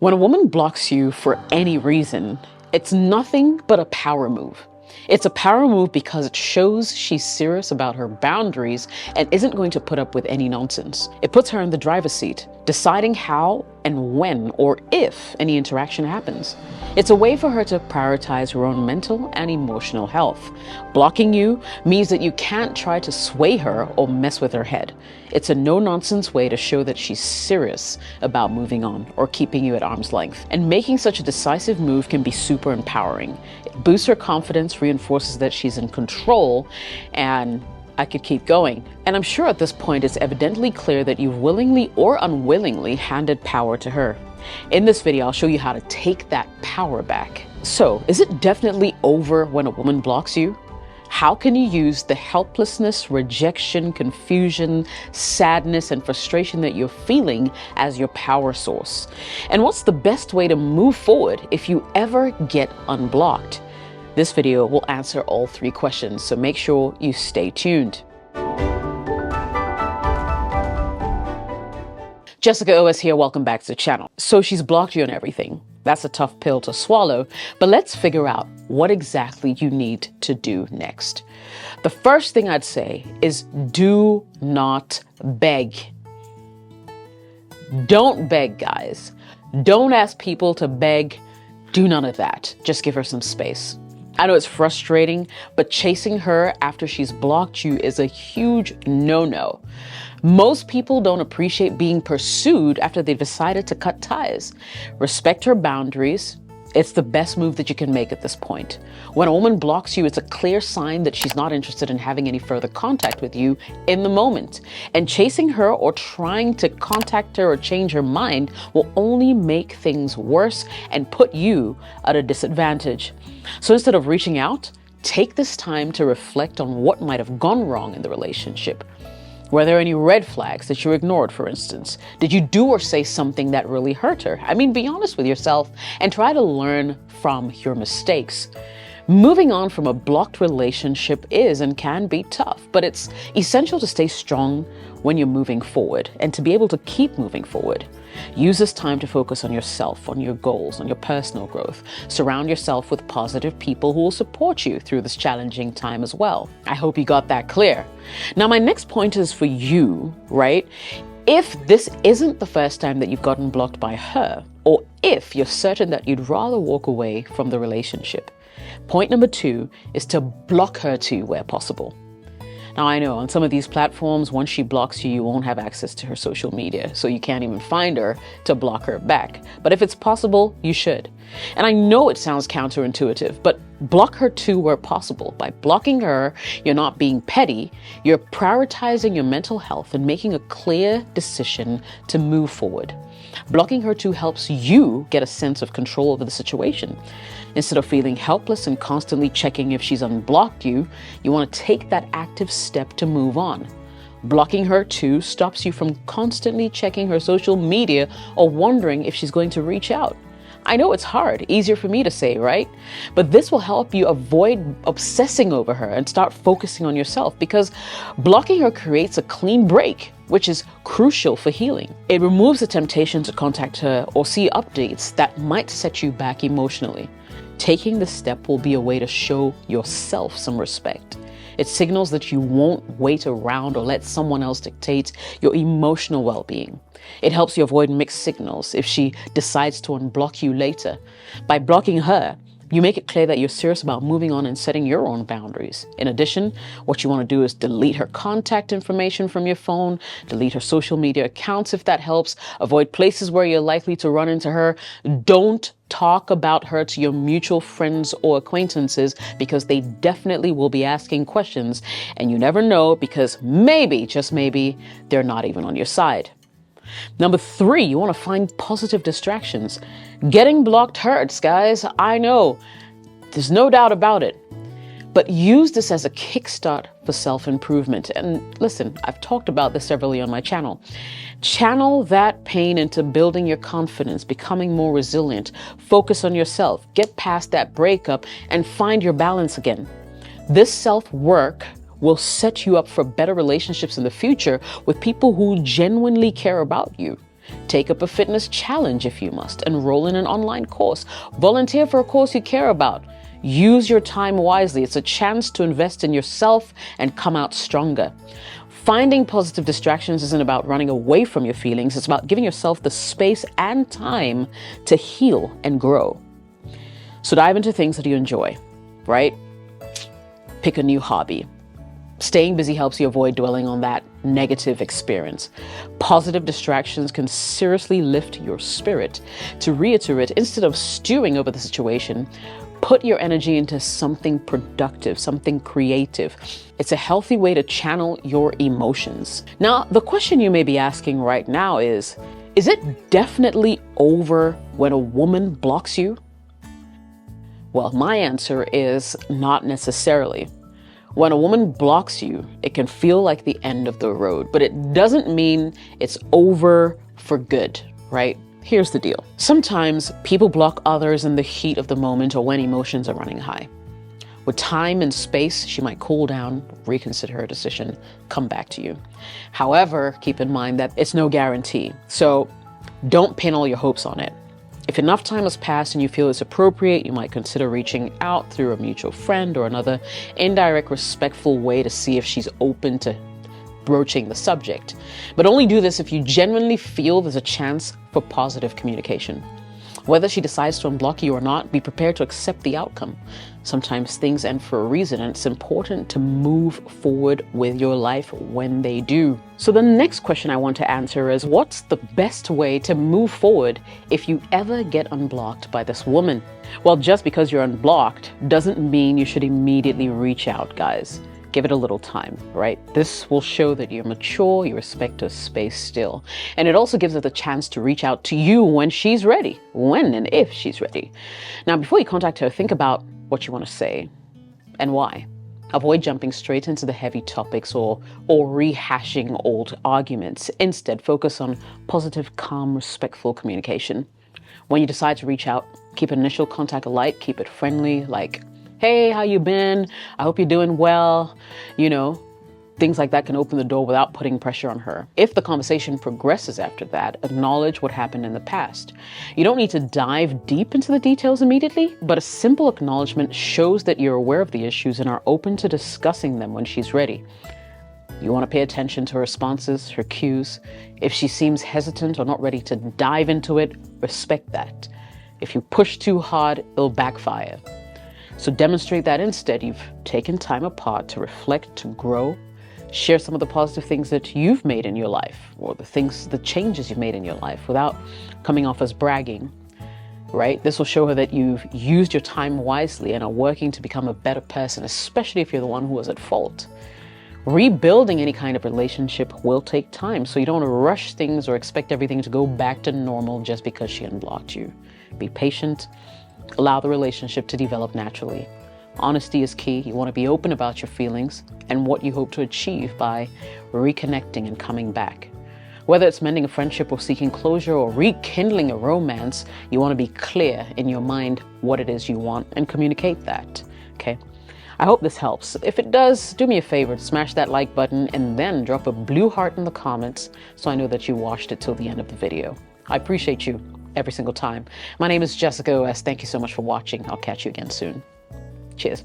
When a woman blocks you for any reason, it's nothing but a power move. It's a power move because it shows she's serious about her boundaries and isn't going to put up with any nonsense. It puts her in the driver's seat, deciding how and when or if any interaction happens. It's a way for her to prioritize her own mental and emotional health. Blocking you means that you can't try to sway her or mess with her head. It's a no-nonsense way to show that she's serious about moving on or keeping you at arm's length. And making such a decisive move can be super empowering. It boosts her confidence, reinforces that she's in control, and I could keep going. And I'm sure at this point it's evidently clear that you've willingly or unwillingly handed power to her. In this video, I'll show you how to take that power back. So, is it definitely over when a woman blocks you? How can you use the helplessness, rejection, confusion, sadness, and frustration that you're feeling as your power source? And what's the best way to move forward if you ever get unblocked? This video will answer all three questions, so make sure you stay tuned. Jessica OS here, welcome back to the channel. So she's blocked you on everything. That's a tough pill to swallow, but let's figure out what exactly you need to do next. The first thing I'd say is do not beg. Don't beg, guys. Don't ask people to beg. Do none of that. Just give her some space. I know it's frustrating, but chasing her after she's blocked you is a huge no-no. Most people don't appreciate being pursued after they've decided to cut ties. Respect her boundaries. It's the best move that you can make at this point. When a woman blocks you, it's a clear sign that she's not interested in having any further contact with you in the moment. And chasing her or trying to contact her or change her mind will only make things worse and put you at a disadvantage. So instead of reaching out, take this time to reflect on what might have gone wrong in the relationship. Were there any red flags that you ignored, for instance? Did you do or say something that really hurt her? I mean, be honest with yourself and try to learn from your mistakes. Moving on from a blocked relationship is and can be tough, but it's essential to stay strong when you're moving forward and to be able to keep moving forward. Use this time to focus on yourself, on your goals, on your personal growth. Surround yourself with positive people who will support you through this challenging time as well. I hope you got that clear. Now, my next point is for you, right? If this isn't the first time that you've gotten blocked by her, or if you're certain that you'd rather walk away from the relationship, point number 2 is to block her too where possible. Now, I know on some of these platforms, once she blocks you, you won't have access to her social media, so you can't even find her to block her back. But if it's possible, you should. And I know it sounds counterintuitive, but block her too where possible. By blocking her, you're not being petty, you're prioritizing your mental health and making a clear decision to move forward. Blocking her too helps you get a sense of control over the situation. Instead of feeling helpless and constantly checking if she's unblocked you, you want to take that active step to move on. Blocking her too stops you from constantly checking her social media or wondering if she's going to reach out. I know it's hard, easier for me to say, right? But this will help you avoid obsessing over her and start focusing on yourself, because blocking her creates a clean break, which is crucial for healing. It removes the temptation to contact her or see updates that might set you back emotionally. Taking this step will be a way to show yourself some respect. It signals that you won't wait around or let someone else dictate your emotional well-being. It helps you avoid mixed signals if she decides to unblock you later. By blocking her, you make it clear that you're serious about moving on and setting your own boundaries. In addition, what you want to do is delete her contact information from your phone, delete her social media accounts if that helps, avoid places where you're likely to run into her. Don't talk about her to your mutual friends or acquaintances, because they definitely will be asking questions, and you never know, because maybe, just maybe, they're not even on your side. Number 3, you want to find positive distractions. Getting blocked hurts, guys. I know. There's no doubt about it. But use this as a kickstart for self-improvement. And listen, I've talked about this severally on my channel. Channel that pain into building your confidence, becoming more resilient. Focus on yourself. Get past that breakup and find your balance again. This self-work will set you up for better relationships in the future with people who genuinely care about you. Take up a fitness challenge if you must. Enroll in an online course. Volunteer for a cause you care about. Use your time wisely. It's a chance to invest in yourself and come out stronger. Finding positive distractions isn't about running away from your feelings. It's about giving yourself the space and time to heal and grow. So dive into things that you enjoy, right? Pick a new hobby. Staying busy helps you avoid dwelling on that negative experience. Positive distractions can seriously lift your spirit. To reiterate, instead of stewing over the situation, put your energy into something productive, something creative. It's a healthy way to channel your emotions. Now, the question you may be asking right now is it definitely over when a woman blocks you? Well, my answer is not necessarily. When a woman blocks you, it can feel like the end of the road, but it doesn't mean it's over for good, right? Here's the deal. Sometimes people block others in the heat of the moment or when emotions are running high. With time and space, she might cool down, reconsider her decision, come back to you. However, keep in mind that it's no guarantee, so don't pin all your hopes on it. If enough time has passed and you feel it's appropriate, you might consider reaching out through a mutual friend or another indirect, respectful way to see if she's open to broaching the subject. But only do this if you genuinely feel there's a chance for positive communication. Whether she decides to unblock you or not, be prepared to accept the outcome. Sometimes things end for a reason, and it's important to move forward with your life when they do. So the next question I want to answer is, what's the best way to move forward if you ever get unblocked by this woman? Well, just because you're unblocked doesn't mean you should immediately reach out, guys. Give it a little time, right? This will show that you're mature, you respect her space still. And it also gives her the chance to reach out to you when she's ready, when and if she's ready. Now, before you contact her, think about what you want to say and why. Avoid jumping straight into the heavy topics or rehashing old arguments. Instead, focus on positive, calm, respectful communication. When you decide to reach out, keep initial contact light, keep it friendly, like, hey, how you been? I hope you're doing well. Things like that can open the door without putting pressure on her. If the conversation progresses after that, acknowledge what happened in the past. You don't need to dive deep into the details immediately, but a simple acknowledgement shows that you're aware of the issues and are open to discussing them when she's ready. You want to pay attention to her responses, her cues. If she seems hesitant or not ready to dive into it, respect that. If you push too hard, it'll backfire. So demonstrate that instead you've taken time apart to reflect, to grow, share some of the positive things that you've made in your life or the changes you've made in your life without coming off as bragging, right? This will show her that you've used your time wisely and are working to become a better person, especially if you're the one who was at fault. Rebuilding any kind of relationship will take time, so you don't want to rush things or expect everything to go back to normal just because she unblocked you. Be patient. Allow the relationship to develop naturally. Honesty is key. You want to be open about your feelings and what you hope to achieve by reconnecting and coming back. Whether it's mending a friendship or seeking closure or rekindling a romance, you want to be clear in your mind what it is you want and communicate that, okay? I hope this helps. If it does, do me a favor, smash that like button and then drop a blue heart in the comments so I know that you watched it till the end of the video. I appreciate you every single time. My name is Jessica OS. Thank you so much for watching. I'll catch you again soon. Cheers.